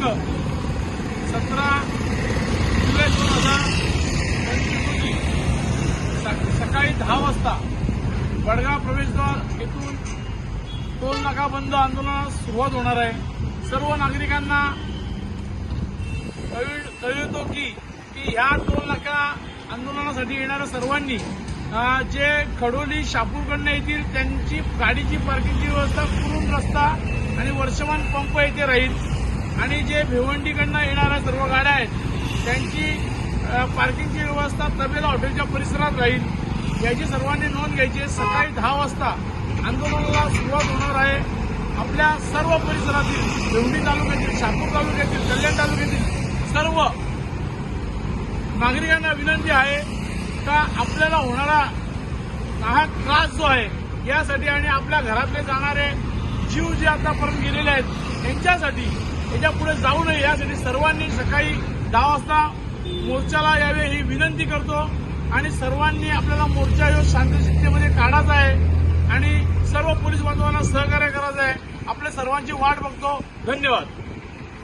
17 जुलै 2025 रोजी सकाळी 10 वाजता वडगाव प्रवेशद्वार येथून टोल नाका बंद आंदोलनास सुरुवात होणार आहे। सर्व नागरिकांना कळवितो की ह्या टोल नाका आंदोलनासाठी येणाऱ्या सर्वांनी जे खडोली शापूरकडनं येतील त्यांची गाडीची पार्किंगची व्यवस्था कुरुम रस्ता आणि वर्षमान पंप येथे राहील आणि जे भिवंडीकडनं येणाऱ्या सर्व गाड्या आहेत त्यांची पार्किंगची व्यवस्था तबेला हॉटेलच्या परिसरात राहील याची सर्वांनी नोंद घ्यायची। सकाळी 10 वाजता आंदोलनाला सुरुवात होणार आहे। आपल्या सर्व परिसरातील भिवंडी तालुक्यातील, शापूर तालुक्यातील, कल्याण तालुक्यातील सर्व नागरिकांना विनंती आहे का आपल्याला होणारा नाहक त्रास जो आहे यासाठी आणि आपल्या घरातले जाणारे जीव जे आतापर्यंत गेलेले आहेत त्यांच्यासाठी याच्यापुढे जाऊ नये यासाठी सर्वांनी सकाळी 10 वाजता मोर्चाला यावे ही विनंती करतो आणि सर्वांनी आपल्याला मोर्चा ह्यो शांततेमध्ये काढायचा आहे आणि सर्व पोलीस बांधवांना सहकार्य करायचं आहे। आपल्या सर्वांची वाट बघतो। धन्यवाद।